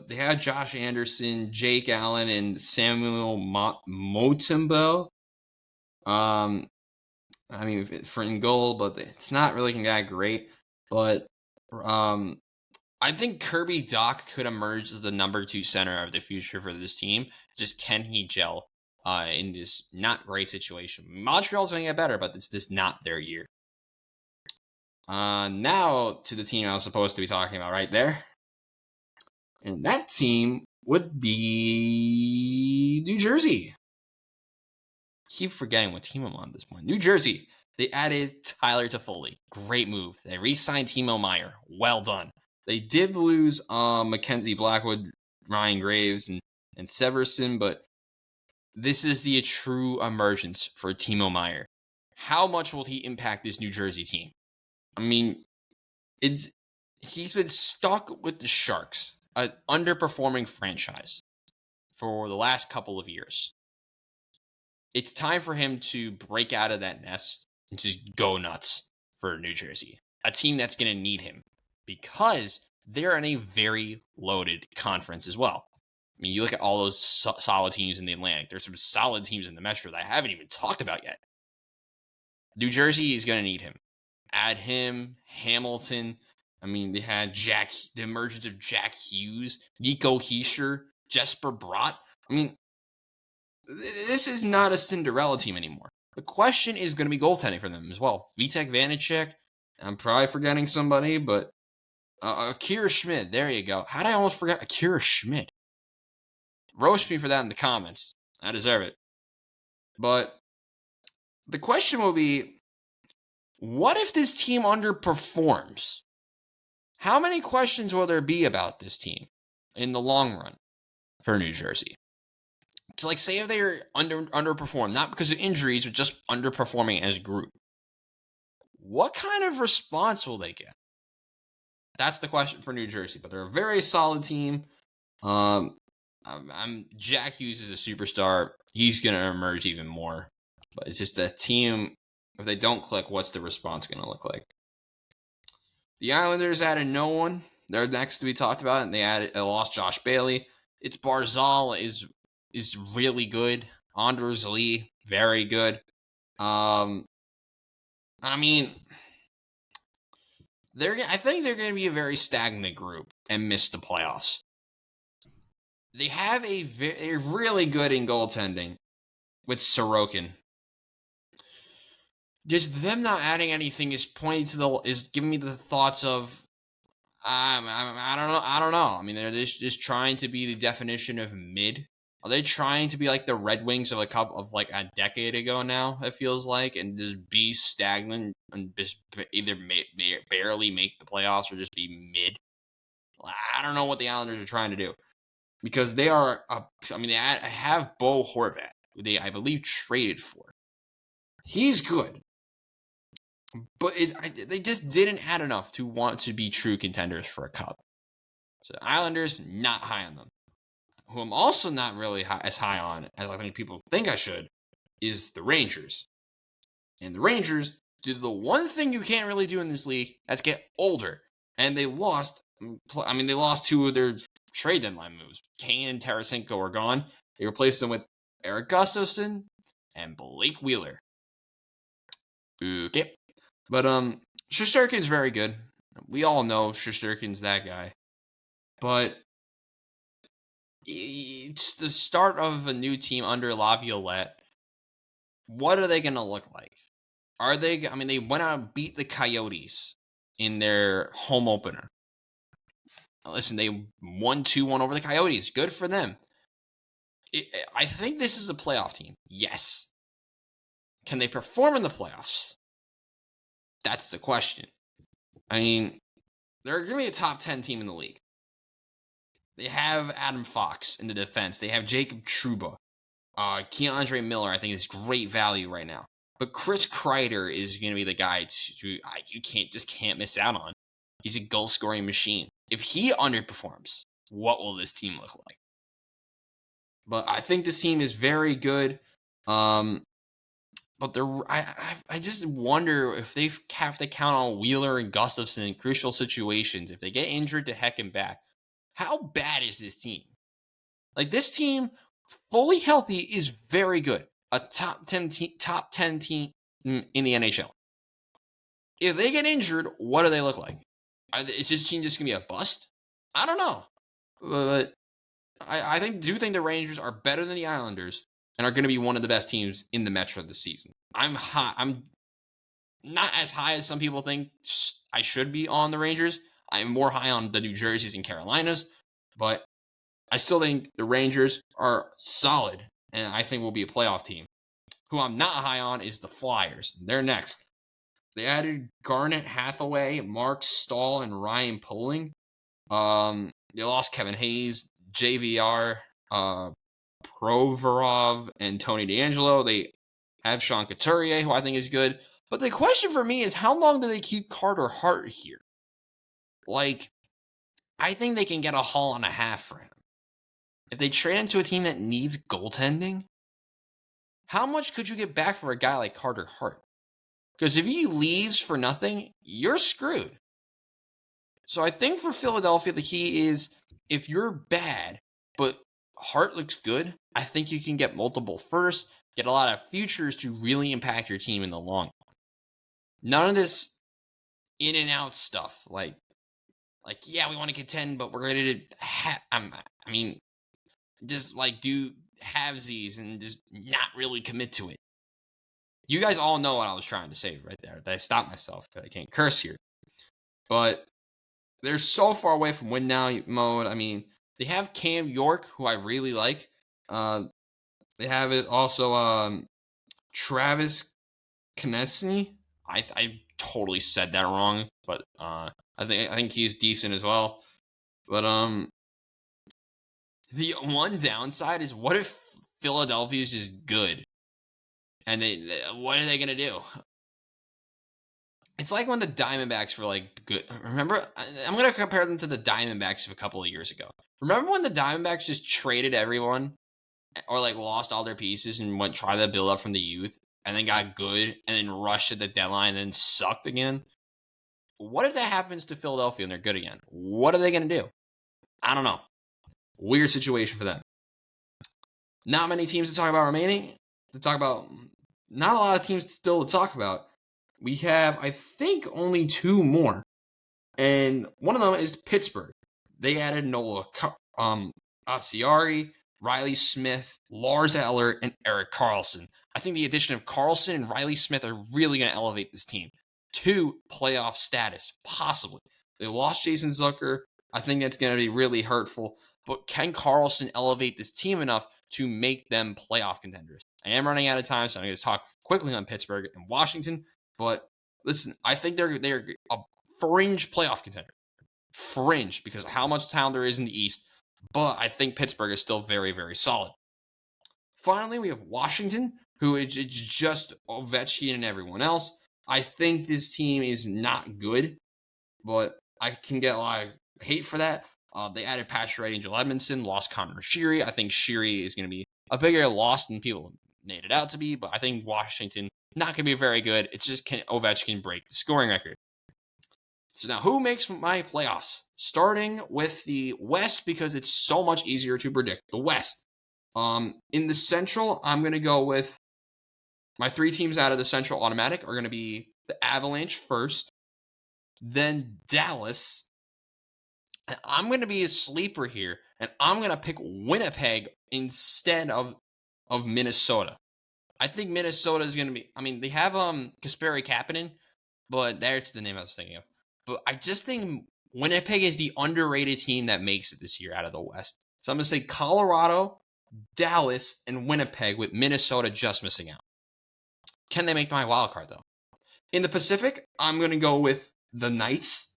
they had Josh Anderson, Jake Allen, and Samuel Motembo. For in goal, but it's not really that great. But I think Kirby Dach could emerge as the number 2 center of the future for this team. Just can he gel in this not great situation? Montreal's going to get better, but it's just not their year. Now to the team I was supposed to be talking about right there. And that team would be New Jersey. Keep forgetting what team I'm on at this point. New Jersey. They added Tyler Toffoli. Great move. They re-signed Timo Meier. Well done. They did lose Mackenzie Blackwood, Ryan Graves, and Severson, but this is the true emergence for Timo Meier. How much will he impact this New Jersey team? He's been stuck with the Sharks, an underperforming franchise, for the last couple of years. It's time for him to break out of that nest and just go nuts for New Jersey, a team that's going to need him because they're in a very loaded conference as well. You look at all those solid teams in the Atlantic. There's some solid teams in the Metro that I haven't even talked about yet. New Jersey is going to need him. Add him, Hamilton. They had the emergence of Jack Hughes, Nico Hischier, Jesper Bratt. This is not a Cinderella team anymore. The question is going to be goaltending for them as well. Vitek Vanacek. I'm probably forgetting somebody, but Akira Schmid. There you go. How did I almost forget Akira Schmid? Roast me for that in the comments. I deserve it. But the question will be, what if this team underperforms? How many questions will there be about this team in the long run for New Jersey? So, say if they're underperform, not because of injuries, but just underperforming as a group, what kind of response will they get? That's the question for New Jersey. But they're a very solid team. Jack Hughes is a superstar. He's going to emerge even more. But it's just a team, if they don't click, what's the response going to look like? The Islanders added no one. They're next to be talked about, and they lost Josh Bailey. It's Barzal is really good. Anders Lee, very good. I think they're going to be a very stagnant group and miss the playoffs. They have a really good in goaltending with Sorokin. Just them not adding anything is giving me the thoughts of I don't know. They're just trying to be the definition of mid. Are they trying to be like the Red Wings of a decade ago now, it feels like, and just be stagnant and just either barely make the playoffs or just be mid? I don't know what the Islanders are trying to do. Because they are, they have Bo Horvat, who they, I believe, traded for. He's good. but they just didn't add enough to want to be true contenders for a cup. So Islanders, not high on them. Who I'm also not really as high on as I think people think I should is the Rangers. And the Rangers do the one thing you can't really do in this league, that's get older. And they lost, they lost two of their trade deadline moves. Kane and Tarasenko are gone. They replaced them with Eric Gustafsson and Blake Wheeler. Okay. But Shesterkin's very good. We all know Shesterkin's that guy. But it's the start of a new team under Laviolette. What are they going to look like? They went out and beat the Coyotes in their home opener. Listen, they won 2-1 over the Coyotes. Good for them. I think this is a playoff team. Yes. Can they perform in the playoffs? That's the question. I mean, they're going to be a top 10 team in the league. They have Adam Fox in the defense. They have Jacob Trouba. Keandre Miller, I think, is great value right now. But Chris Kreider is going to be the guy you can't miss out on. He's a goal-scoring machine. If he underperforms, what will this team look like? But I think this team is very good. But I just wonder if they have to count on Wheeler and Gustafsson in crucial situations. If they get injured to heck and back, how bad is this team? Like, this team, fully healthy, is very good. A top 10 team in the NHL. If they get injured, what do they look like? Is this team just going to be a bust? I don't know. But I do think the Rangers are better than the Islanders and are going to be one of the best teams in the Metro this season. I'm not as high as some people think I should be on the Rangers. I'm more high on the New Jerseys and Carolinas. But I still think the Rangers are solid, and I think will be a playoff team. Who I'm not high on is the Flyers. They're next. They added Garnet Hathaway, Mark Stahl, and Ryan Poehling. They lost Kevin Hayes, JVR, Provorov, and Tony DeAngelo. They have Sean Couturier, who I think is good. But the question for me is, how long do they keep Carter Hart here? Like, I think they can get a haul and a half for him. If they trade into a team that needs goaltending, how much could you get back for a guy like Carter Hart? Because if he leaves for nothing, you're screwed. So I think for Philadelphia, the key is, if you're bad, but Hart looks good, I think you can get multiple firsts, get a lot of futures to really impact your team in the long run. None of this in and out stuff. Like, yeah, we want to contend, but we're ready to just like do halvesies and just not really commit to it. You guys all know what I was trying to say right there. I stopped myself. I can't curse here. But they're so far away from win now mode. I mean, they have Cam York, who I really like. They have it also Travis Konecny. I totally said that wrong, but I think he's decent as well. But the one downside is, what if Philadelphia is just good? And what are they going to do? It's like when the Diamondbacks were like good. Remember, I'm going to compare them to the Diamondbacks of a couple of years ago. Remember when the Diamondbacks just traded everyone or like lost all their pieces and went try to build up from the youth and then got good and then rushed at the deadline and then sucked again? What if that happens to Philadelphia and they're good again? What are they going to do? I don't know. Weird situation for them. Not many teams to talk about remaining. Not a lot of teams still to talk about. We have, I think, only two more. And one of them is Pittsburgh. They added Nola Acciari, Riley Smith, Lars Eller, and Erik Karlsson. I think the addition of Karlsson and Riley Smith are really going to elevate this team to playoff status, possibly. They lost Jason Zucker. I think that's going to be really hurtful. But can Karlsson elevate this team enough to make them playoff contenders? I am running out of time, so I'm going to talk quickly on Pittsburgh and Washington. But listen, I think they're a fringe playoff contender. Fringe, because of how much talent there is in the East. But I think Pittsburgh is still very, very solid. Finally, we have Washington, who is just Ovechkin and everyone else. I think this team is not good, but I can get a lot of hate for that. They added Patrick Angel Edmondson, lost Connor Sheary. I think Sheary is going to be a bigger loss than people made it out to be, but I think Washington not going to be very good. It's just can Ovechkin break the scoring record. So now who makes my playoffs? Starting with the West because it's so much easier to predict the West. In the Central, I'm going to go with my 3 teams out of the Central automatic are going to be the Avalanche first, then Dallas. And I'm going to be a sleeper here, and I'm going to pick Winnipeg instead of Minnesota. I think Minnesota is going to be. I mean, they have Kasperi Kapanen, but that's the name I was thinking of. But I just think Winnipeg is the underrated team that makes it this year out of the West. So I'm going to say Colorado, Dallas, and Winnipeg with Minnesota just missing out. Can they make my wild card, though? In the Pacific, I'm going to go with the Knights,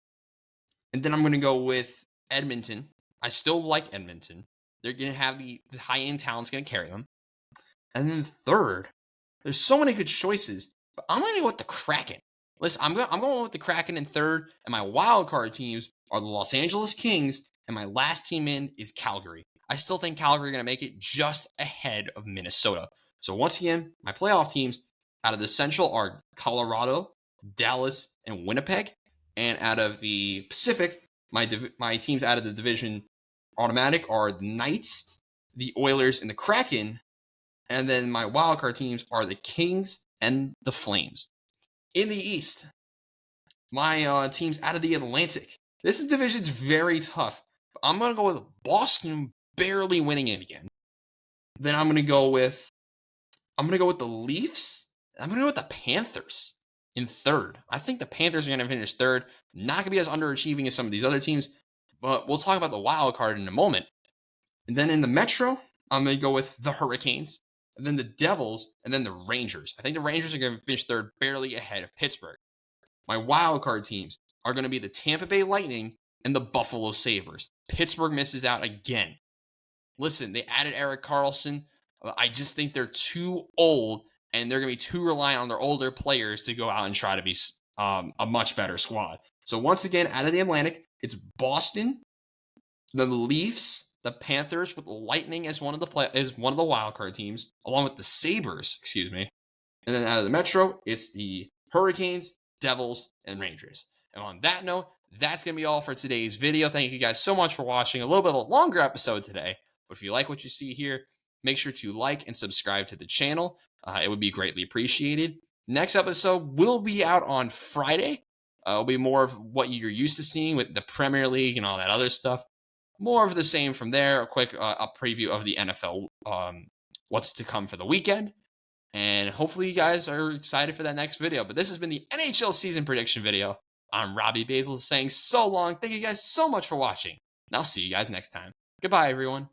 and then I'm going to go with Edmonton. I still like Edmonton. They're going to have the high-end talent's going to carry them. And then third, there's so many good choices, but I'm going to go with the Kraken. Listen, I'm going with the Kraken in third, and my wild card teams are the Los Angeles Kings, and my last team in is Calgary. I still think Calgary are going to make it just ahead of Minnesota. So once again, my playoff teams out of the Central are Colorado, Dallas, and Winnipeg. And out of the Pacific, my teams out of the division automatic are the Knights, the Oilers, and the Kraken. And then my wildcard teams are the Kings and the Flames. In the East, my teams out of the Atlantic. This division's very tough. But I'm going to go with Boston barely winning it again. Then I'm going to go with the Leafs. I'm going to go with the Panthers in third. I think the Panthers are going to finish third. Not going to be as underachieving as some of these other teams, but we'll talk about the wild card in a moment. And then in the Metro, I'm going to go with the Hurricanes, and then the Devils, and then the Rangers. I think the Rangers are going to finish third, barely ahead of Pittsburgh. My wild card teams are going to be the Tampa Bay Lightning and the Buffalo Sabres. Pittsburgh misses out again. Listen, they added Erik Karlsson. I just think they're too old, and they're going to be too reliant on their older players to go out and try to be a much better squad. So once again, out of the Atlantic, it's Boston, the Leafs, the Panthers with the Lightning as one of the wild card teams, along with the Sabres, And then out of the Metro, it's the Hurricanes, Devils, and Rangers. And on that note, that's going to be all for today's video. Thank you guys so much for watching. A little bit of a longer episode today, but if you like what you see here, make sure to like and subscribe to the channel. It would be greatly appreciated. Next episode will be out on Friday. It'll be more of what you're used to seeing with the Premier League and all that other stuff. More of the same from there. A quick preview of the NFL, what's to come for the weekend. And hopefully you guys are excited for that next video. But this has been the NHL season prediction video. I'm Robbie Basel saying so long. Thank you guys so much for watching. And I'll see you guys next time. Goodbye, everyone.